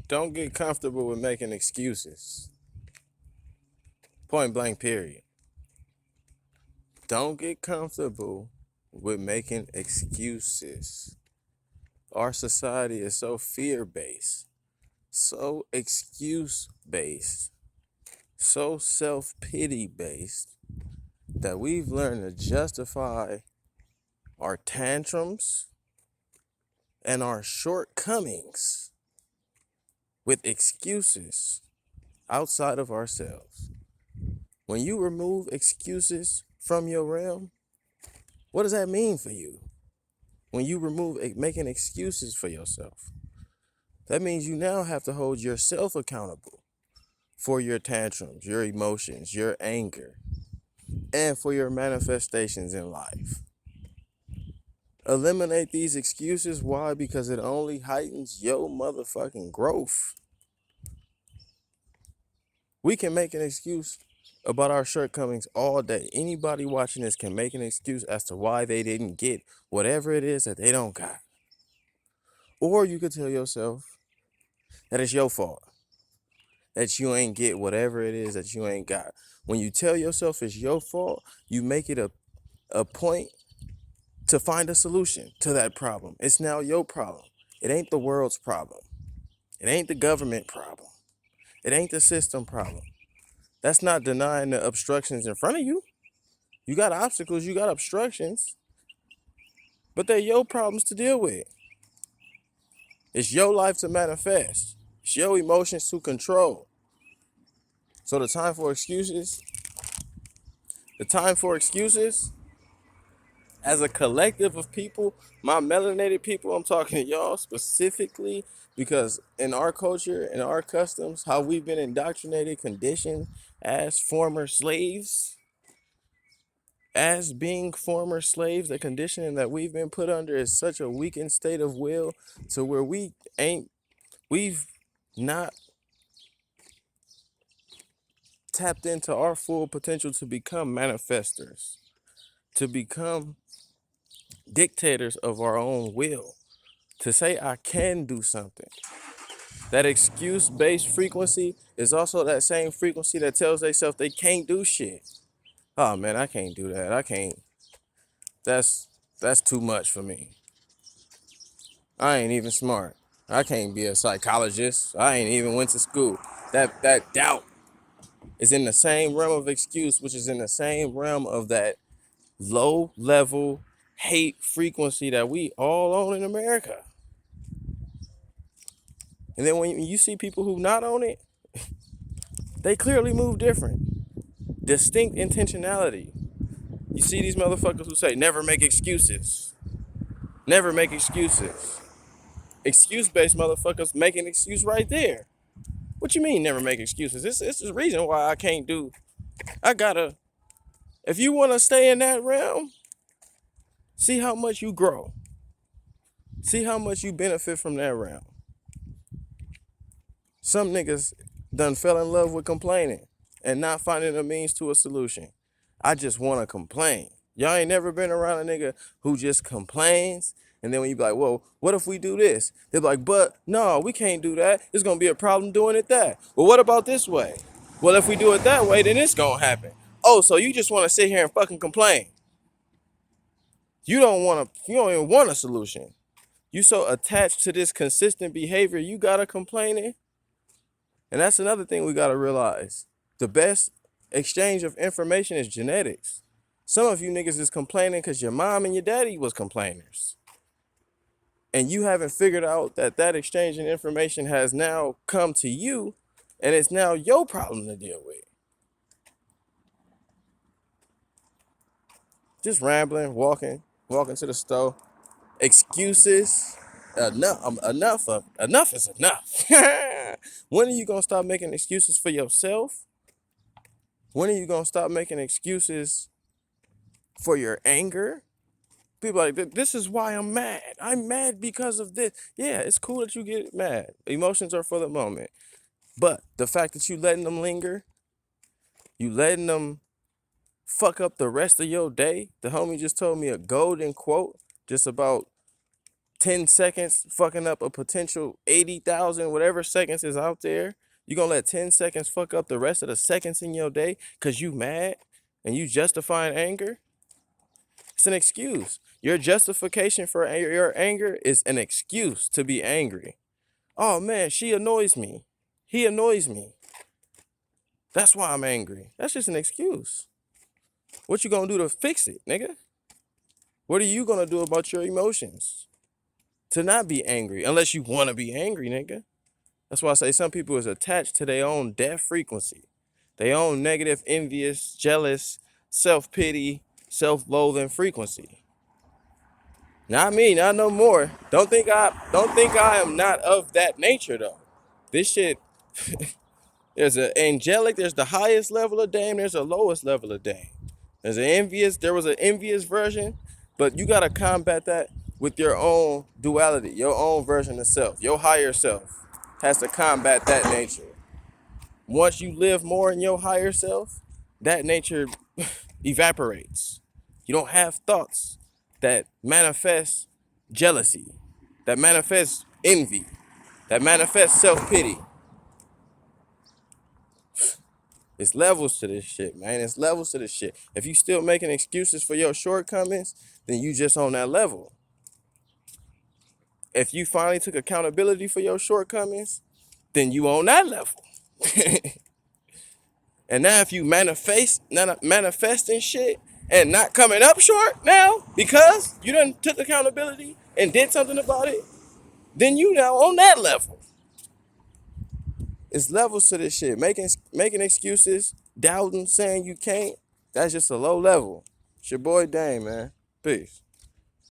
Don't get comfortable with making excuses. Point blank, period. Don't get comfortable with making excuses. Our society is so fear based, so excuse based, so self pity based that we've learned to justify our tantrums and our shortcomings with excuses outside of ourselves. When you remove excuses from your realm, what does that mean for you? When you remove making excuses for yourself, that means you now have to hold yourself accountable for your tantrums, your emotions, your anger, and for your manifestations in life. Eliminate these excuses. Why? Because it only heightens your motherfucking growth. We can make an excuse about our shortcomings all day. Anybody watching this can make an excuse as to why they didn't get whatever it is that they don't got. Or you could tell yourself that it's your fault, that you ain't get whatever it is that you ain't got. When you tell yourself it's your fault, you make it a point to find a solution to that problem. It's now your problem. It ain't the world's problem. It ain't the government problem. It ain't the system problem. That's not denying the obstructions in front of you. You got obstacles, you got obstructions, but they're your problems to deal with. It's your life to manifest. It's your emotions to control. So the time for excuses, as a collective of people, my melanated people, I'm talking to y'all specifically because in our culture, in our customs, how we've been indoctrinated, conditioned as former slaves, as being former slaves, the conditioning that we've been put under is such a weakened state of will to where we've not tapped into our full potential to become manifestors, to become dictators of our own will, to say I can do something. That excuse-based frequency is also that same frequency that tells themselves they can't do shit. Oh man, I can't do that. I can't. That's that's too much for me. I ain't even smart. I can't be a psychologist. I ain't even went to school. That doubt is in the same realm of excuse, which is in the same realm of that low level hate frequency that we all own in America. And then when you see people who not own it, they clearly move different. Distinct intentionality. You see these motherfuckers who say never make excuses. Never make excuses. Excuse-based motherfuckers make an excuse right there. What you mean never make excuses? It's the reason why I can't do. I gotta. If you want to stay in that realm, see how much you grow. See how much you benefit from that realm. Some niggas done fell in love with complaining and not finding a means to a solution. I just want to complain. Y'all ain't never been around a nigga who just complains. And then when you be like, whoa, what if we do this? They're like, but no, we can't do that. It's going to be a problem doing it that. Well, what about this way? Well, if we do it that way, then it's going to happen. Oh, so you just want to sit here and fucking complain. You don't even want a solution. You so attached to this consistent behavior, you got to complaining. And that's another thing we got to realize. The best exchange of information is genetics. Some of you niggas is complaining because your mom and your daddy was complainers. And you haven't figured out that that exchange in information has now come to you and it's now your problem to deal with. Just rambling, walking to the store. Excuses. Enough is enough. When are you going to stop making excuses for yourself? When are you going to stop making excuses for your anger? People are like, this is why I'm mad. I'm mad because of this. Yeah, it's cool that you get mad. Emotions are for the moment. But the fact that you letting them linger, you letting them fuck up the rest of your day. The homie just told me a golden quote just about 10 seconds fucking up a potential 80,000, whatever seconds is out there. You gonna let 10 seconds fuck up the rest of the seconds in your day because you mad and you justifying anger? It's an excuse. Your justification for your anger is an excuse to be angry. Oh man, she annoys me. He annoys me. That's why I'm angry. That's just an excuse. What you gonna do to fix it, nigga? What are you gonna do about your emotions to not be angry? Unless you wanna be angry, nigga. That's why I say some people is attached to their own death frequency. Their own negative, envious, jealous, self-pity, self-loathing frequency. Not me, not no more. Don't think I am not of that nature though. This shit, there's an angelic, there's the highest level of Dame, there's a lowest level of Dame. There was an envious version, but you gotta combat that with your own duality, your own version of self. Your higher self has to combat that nature. Once you live more in your higher self, that nature evaporates. You don't have thoughts that manifest jealousy, that manifest envy, that manifest self-pity. It's levels to this shit, man. It's levels to this shit. If you still making excuses for your shortcomings, then you just on that level. If you finally took accountability for your shortcomings, then you on that level. And now if you manifesting shit and not coming up short now because you done took accountability and did something about it, then you now on that level. It's levels to this shit. Making excuses, doubting, saying you can't, that's just a low level. It's your boy Dame, man. Peace.